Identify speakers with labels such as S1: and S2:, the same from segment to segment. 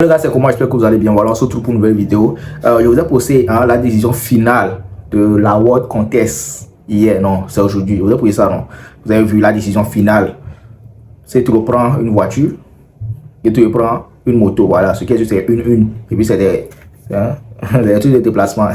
S1: Les gars, c'est comment? J'espère que vous allez bien. Voilà, on se retrouve pour une nouvelle vidéo. Je vous ai posté la décision finale de l'Award Contest hier. Non, c'est aujourd'hui. Je vous ai posté ça, non? Vous avez vu la décision finale. C'est tu reprends une voiture et tu reprends une moto. Voilà, ce qui est juste c'est une. Et puis c'est des trucs de déplacement.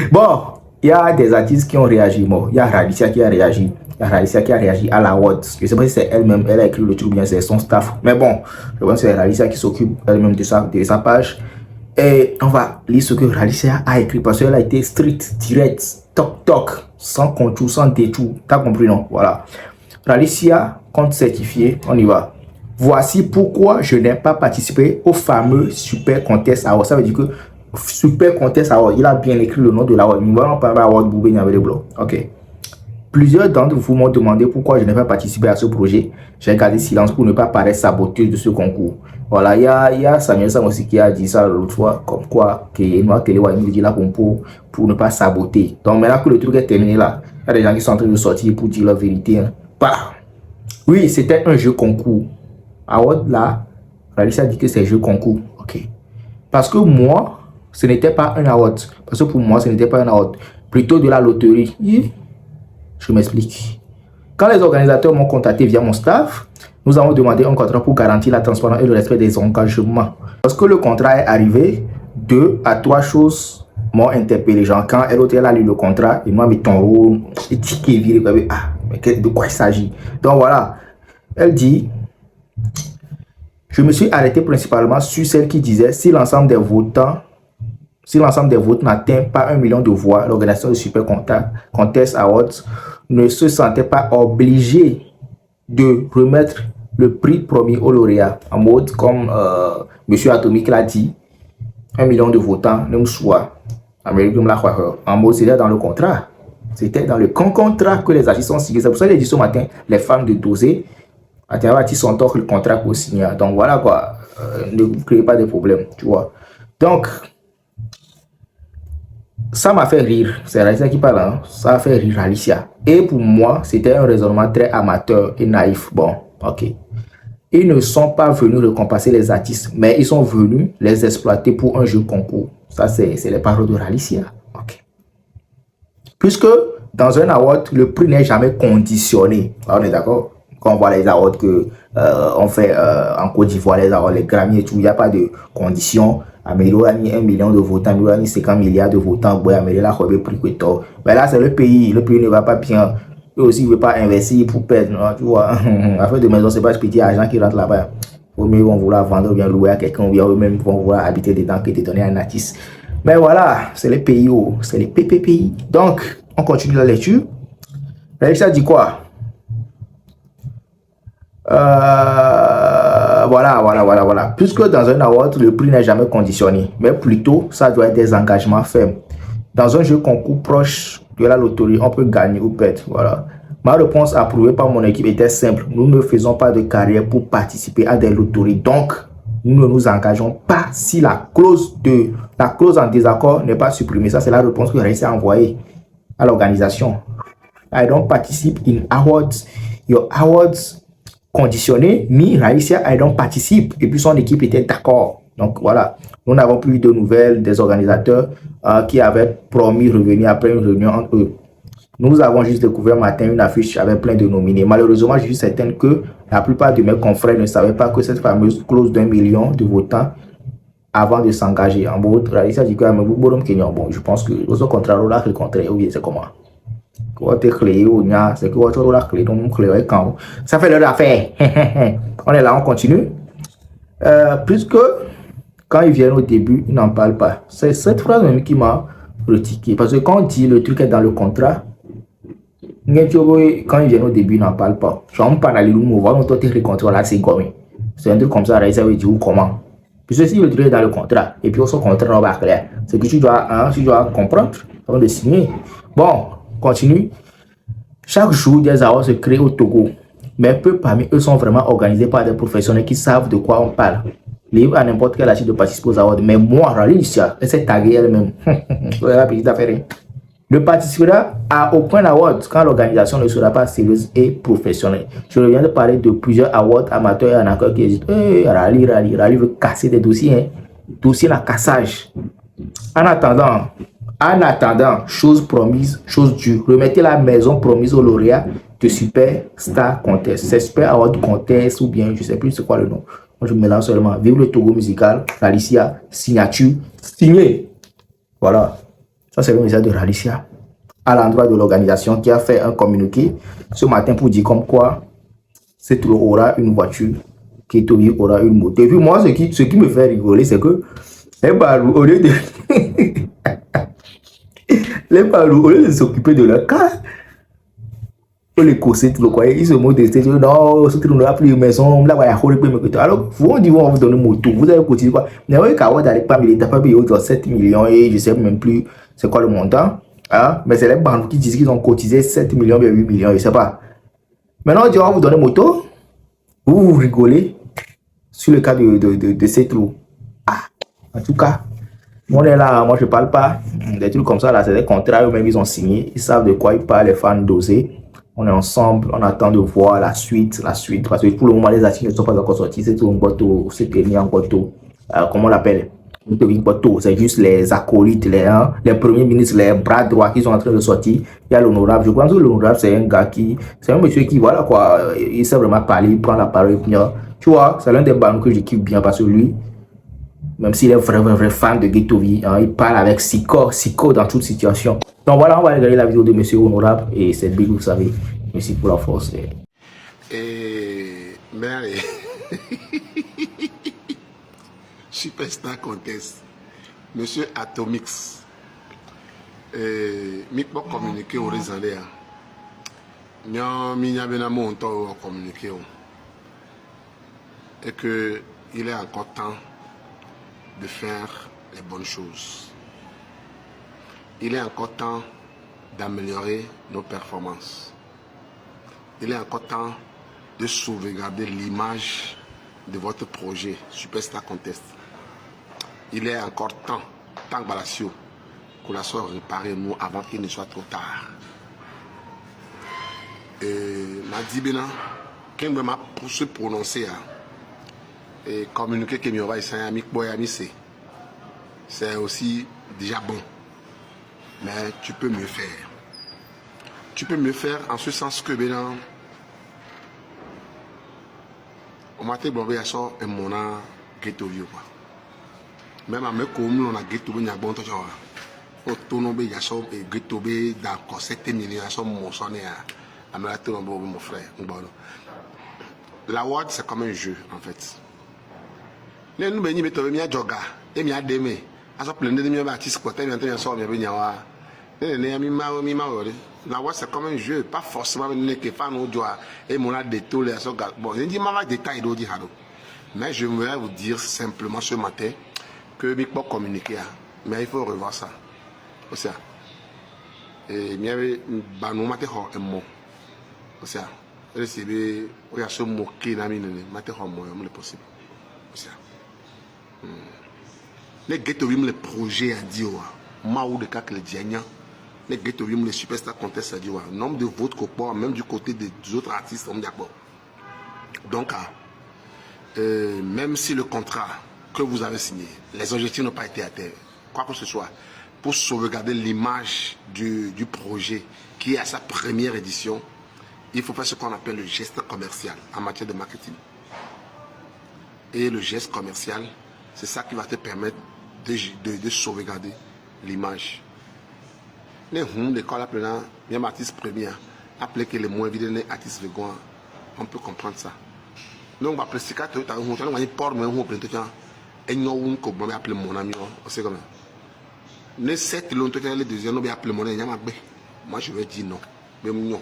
S1: Bon, il y a des artistes qui ont réagi. Bon, il y a Ralicia qui a réagi. Ralicia qui a réagi à l'Award. Je ne sais pas si c'est elle-même, elle a écrit le truc ou bien c'est son staff. Mais bon, je pense que c'est Ralicia qui s'occupe elle-même de sa page. Et on va lire ce que Ralicia a écrit parce qu'elle a été strict, direct, toc, sans contour, sans détour. T'as compris, non? Voilà. Ralicia, compte certifié, on y va. Voici pourquoi je n'ai pas participé au fameux Super Contest Award. Ça veut dire que Super Contest Award, il a bien écrit le nom de l'Award. Nous allons parler d'Award Boubé Niabé Blanc. Ok. Plusieurs d'entre vous m'ont demandé pourquoi je n'ai pas participé à ce projet. J'ai gardé silence pour ne pas paraître saboteuse de ce concours. Voilà, il y a Samuel Sam aussi qui a dit ça l'autre fois, comme quoi qu'il m'a dit là pour ne pas saboter. Donc maintenant que le truc est terminé là, il y a des gens qui sont en train de sortir pour dire la vérité. Hein. Bah, oui, c'était un jeu concours. Award là, Ralicia dit que c'est un jeu concours. Ok. Parce que moi, ce n'était pas un award. Parce que pour moi, ce n'était pas un award. Plutôt de la loterie. Je m'explique. Quand les organisateurs m'ont contacté via mon staff, nous avons demandé un contrat pour garantir la transparence et le respect des engagements. Lorsque le contrat est arrivé, 2 à 3 choses m'ont interpellé. Genre, quand elle a lu le contrat, il m'a mis ton rôle, et ticket viré. Ah, mais de quoi il s'agit? Donc voilà, elle dit, je me suis arrêté principalement sur celle qui disait, si l'ensemble des votes n'atteint pas 1 million de voix, l'organisation de Super Contest Awards ne se sentait pas obligé de remettre le prix premier au lauréat. En mode, comme M. Atomique l'a dit, 1 million de votants, ne soit. En mode, c'était dans le contrat. C'était dans le contrat que les artistes ont signé. C'est pour ça que j'ai dit ce matin, les femmes de Dosé, ils sont tort le contrat pour signer. Donc voilà quoi, ne vous créez pas de problèmes, tu vois. Donc, ça m'a fait rire, c'est Ralicia qui parle, hein? Ça a fait rire Ralicia. Et pour moi, c'était un raisonnement très amateur et naïf. Bon, ok. Ils ne sont pas venus récompenser les artistes, mais ils sont venus les exploiter pour un jeu concours. Ça, c'est les paroles de Ralicia. Ok. Puisque dans un award, le prix n'est jamais conditionné. On est d'accord? Quand on voit les awards que on fait en Côte d'Ivoire, les awards, les Grammy et tout, il n'y a pas de conditions. Amélie a mis 1 million de votants, Amélie a mis 50 milliards de votants, Amélie a fait prix que toi. Mais là, c'est le pays ne va pas bien. Eux aussi, ils ne veulent pas investir pour perdre, non, tu vois. Afin de maison, c'est pas ce petit argent qui rentre là-bas. Au mieux, ils vont vouloir vendre ou bien louer à quelqu'un, ou bien eux-mêmes vont vouloir habiter dedans que de donner à un artiste. Mais voilà, c'est les pays, c'est les PPPI. Donc, on continue la lecture. Ça dit quoi? Voilà. Puisque dans un award, le prix n'est jamais conditionné, mais plutôt, ça doit être des engagements fermes. Dans un jeu concours proche de la loterie, on peut gagner ou perdre. Voilà. Ma réponse approuvée par mon équipe était simple. Nous ne faisons pas de carrière pour participer à des loteries. Donc, nous ne nous engageons pas si la clause en désaccord n'est pas supprimée. Ça, c'est la réponse que Ralicia a envoyée à l'organisation. I don't participate in awards. Your awards conditionné, mais Ralicia, I don't participe. Et puis son équipe était d'accord. Donc voilà, nous n'avons plus de nouvelles des organisateurs qui avaient promis revenir après une réunion entre eux. Nous avons juste découvert matin une affiche avec plein de nominés. Malheureusement, je suis certain que la plupart de mes confrères ne savaient pas que cette fameuse clause d'1 million de votants avant de s'engager. En gros, Ralicia dit que bon, je pense que au contraire, là, le contraire, oui, c'est comment? C'est que ça fait leur affaire. On est là, on continue. Puisque quand ils viennent au début, ils n'en parlent pas. C'est cette phrase même qui m'a critiqué. Parce que quand on dit le truc est dans le contrat, quand ils viennent au début, ils n'en parlent pas. Je ne pas dans les c'est un truc comme ça, ça veut dire comment. Puisque si le truc est dans le contrat, et puis au contrat, on va clair. C'est que tu dois comprendre avant de signer. Bon. Continue. Chaque jour, des awards se créent au Togo, mais peu parmi eux sont vraiment organisés par des professionnels qui savent de quoi on parle. Libre à n'importe quel âge de participer aux awards, mais moi, Ralicia, elle s'est taguée elle-même. C'est la petite affaire. ne participera à aucun award quand l'organisation ne sera pas sérieuse et professionnelle. Je reviens de parler de plusieurs awards amateurs et amateurs qui hésitent. Rally veut casser des dossiers. Hein. Dossier la cassage. En attendant, chose promise, chose due. Remettez la maison promise au lauréat de Super Star Contest. C'est Super Award Contest ou bien je ne sais plus c'est quoi le nom. Moi je me mélange seulement. Vive le Togo musical, Ralicia, signature, signé. Voilà. Ça c'est le message de Ralicia à l'endroit de l'organisation qui a fait un communiqué ce matin pour dire comme quoi cette aura une voiture, Ketovi aura une moto. Et puis moi, ce qui me fait rigoler, c'est que les Balou, au lieu de s'occuper de leur cas, les cossettes, ils se modestent, non, ce qui nous a pris une maison, là, alors, on dit, on va vous donner une moto, vous avez cotisé quoi? Mais oui, quand vous n'allez pas payer 7 millions et je ne sais même plus c'est quoi le montant, hein? Mais c'est les banques qui disent qu'ils ont cotisé 7 millions, 8 millions, je ne sais pas. Maintenant, on dit, on va vous donner une moto, vous rigolez sur le cas de ces trous. Ah, en tout cas, on est là, moi je parle pas, des trucs comme ça, là, c'est des contrats, eux-mêmes ils ont signé, ils savent de quoi ils parlent, les fans dosés. On est ensemble, on attend de voir la suite, parce que pour le moment, les articles ne sont pas encore sortis, c'est tout un bateau, c'est tenu en bateau, comment on l'appelle? C'est juste les acolytes, les premiers ministres, les bras droits qui sont en train de sortir. Il y a l'honorable, je pense que l'honorable c'est un gars c'est un monsieur qui, voilà quoi, il sait vraiment parler, il prend la parole, tu vois, c'est l'un des bancs que je kiffe bien parce que lui, même s'il est vrai fan de Ghettovi, hein, il parle avec Siko dans toute situation. Donc voilà, on va regarder la vidéo de monsieur Honorable et c'est big, vous savez. Merci pour la force.
S2: Mais Superstar Contest, monsieur Atomix, mi peux communiquer au réseau là. Mi n'a bien montant communiquer et que il est encore temps de faire les bonnes choses. Il est encore temps d'améliorer nos performances. Il est encore temps de sauvegarder l'image de votre projet Superstar Contest. Il est encore temps, tant Balassio, que la soit réparée nous avant qu'il ne soit trop tard. M'a dit bien, quand m'a pour se prononcer et communiquer que mi va essayer c'est aussi déjà bon. Mais tu peux mieux faire. Tu peux mieux faire en ce sens que bien on m'a dit bon il y a ça et mon a ghetto vieux quoi. Même à me comme on a ghetto bien bon toi genre au tourno be ya ça et ghetto be dans 7 millions ça mon sonné à me la tourno mon frère bon. La word c'est comme un jeu en fait. Les nous béni meto mi a joga et mi a deme a so plein de mi ba artiste quoi tellement bien ça mi be nyawa. La word c'est comme un jeu, pas forcément que fan ou doit et mon a détourné à ce gars. Bon, je dis ma détail d'odi hado. Mais je voudrais vous dire simplement ce matin que Big Bob communiquer, mais il faut revoir ça. C'est ça. Et il y avait banou maté ho un mot. C'est ça. Et c'est bien, il y a ce mot qui n'a mine maté ho mot, le possible. C'est ça. Les ghetto les projets à dire, ma ou de cas que les diagnants. Les ghetto les Superstar Contest à dire, nombre de votes qu'on même du côté des autres artistes, on est d'accord. Donc, même si le contrat que vous avez signé, les objectifs n'ont pas été atteints, quoi que ce soit, pour sauvegarder l'image du projet qui est à sa première édition, il faut faire ce qu'on appelle le geste commercial en matière de marketing. Et le geste commercial, c'est ça qui va te permettre de sauvegarder l'image. Les l'école appelant, même artiste premier, appelé que les moins évidents, les artistes seconds, on peut comprendre ça. Donc, après ce cas, tu as un port, mais on peut te dire, et nous, on peut appeler mon ami, c'est comme ça. Les 7 l'ont les deuxièmes, on peut appeler mon ami, moi je vais dire non. Mais non,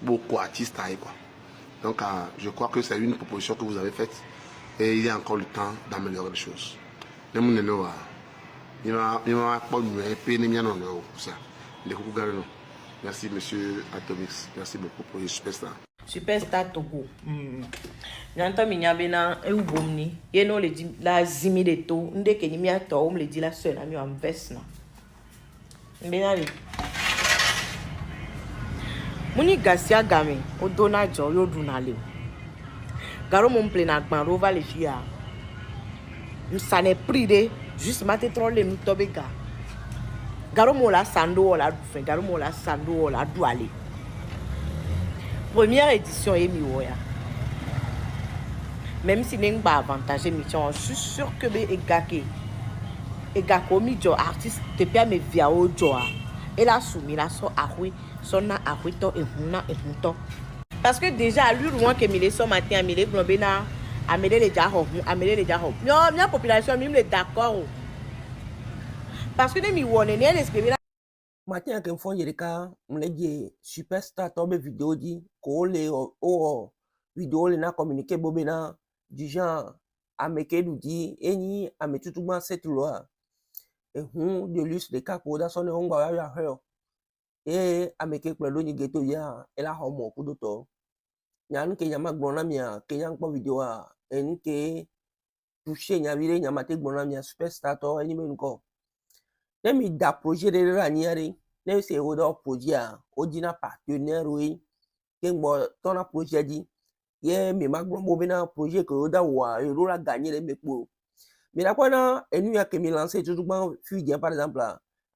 S2: beaucoup d'artistes, quoi. Donc, je crois que c'est une proposition que vous avez faite et il y a encore le temps d'améliorer les choses. Les gens, il m'a pas ça. Merci monsieur Atomix, merci beaucoup pour les Superstar.
S3: Superstar Togo. J'entends minyabena e ubomni. Yeno le dit la zimi de to. Nde ke ni mi ato le dit la seule ami en veste na. Mbena le. Muni gasia game, o dona jo yo dunale. Garo mon plena gban rova les filles. Ça n'est pris de juste maté troller nous tobega. Garo mo la sando la du garo mo la sando la du aller. Première édition emi woya. Même si n'est pas avantage émission, je suis sûr que be egake. Egako mi jo artiste te permet via o joa. Et la soumis la so ahwe, sonna ahwe to e hunto. Parce que déjà lui loin que mille so matin à mille blobena amele les jahom, amele les jahom. Non, la population même les d'accord. Parce que mi wone ne les
S4: matin que font yereka mleje superstar tombe vidéo di ko le o vidéo le na communiquer bobena du genre ameke du di eni ametutuma cette loi et de lus de kako da sonne on gba ya he e ameke pelo ni geto ya e la homo kudoto nyan ke nyama gbona mia ke nyan po video a en ke toucher nya vire nya mate gbona mia superstar to eni me nko nemi da projet de raniere ne se o do projet a o dina partenaire oui ke ngbo ton na projet di ye me magbon bo bena projet que o da wa e ro la gagner le mepo mais la quoi enu ya ke mi lancer tout ban fui par exemple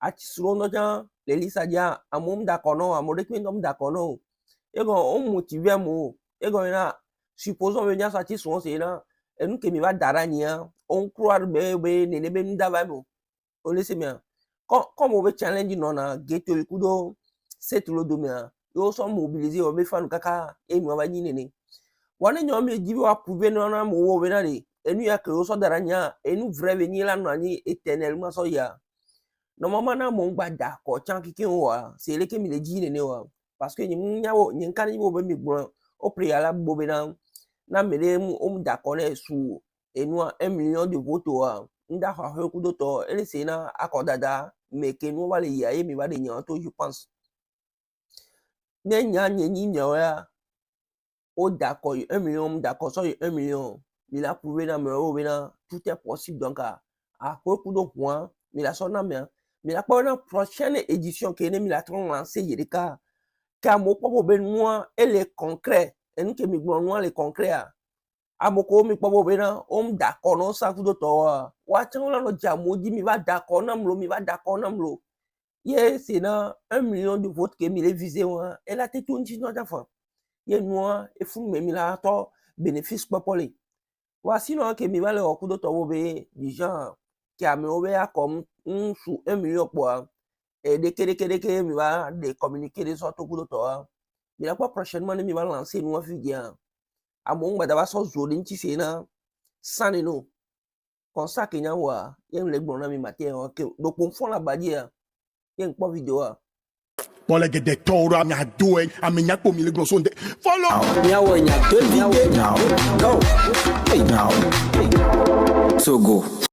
S4: a ti suro no jan le lisa dia amom da kono amode ke ndom da kono e go on motiver mo e go na supposons venir sortir son c'est là enu ke mi va darania on croire be ne be nda va mo o laisse bien comme on veut challenge non na geto ikudo c'est tout le domaine yo sont mobilisés on veut faire kaka e mi va ni nene wana nyome jibi wa prouver non na mo wo bena de enu ya que yo so darania enu vrai venir là non ni éternellement so ya normalement na mo gba d'accord chan kikin wa c'est le que mi le ji nene wa parce que ni nyawo ni kan ni bo be mi gbon au préalable bo bena na mele mu d'accord na su enu 1 million de votes wa nda ha ku do to ele se na akodada mais que nous va le ya mi va de nyanto je pense ne nya ni ya o d'accord 1 million d'accord so 1 million il a prouvé dans me tout est possible donc à ku do point mais la sonna mais la prochaine édition que ne la tron lancer yerika ka mo po be moi elle est concret en que mi gbon moi le concret amoko mi po be na o d'accord non ça ku do to wa chan la no jamo di mi va d'accord namlo ye c'est na 1 million de votes que mi les visé wa elle a été tout une chinois d'enfant ye moi e fou mi la to bénéfice popolé wa sinon que mi va le ku do to be du genre qui a me ouvert comme sous 1 million pour et de que mi va de communiquer des sortes ku do to mais la quoi prochainement mi va lancer nous figure a mon ba da ba so zo din ci sena saneno comme ça que nya wa yen le gbon na mi matin que donc on fond la badia yen po video
S5: Bon, les gars, des taureaux, à mes deux, à mes nyakpo, mi le gros son de. Follow!
S6: Nyawo nya 2 video. Go. Hey now. So go.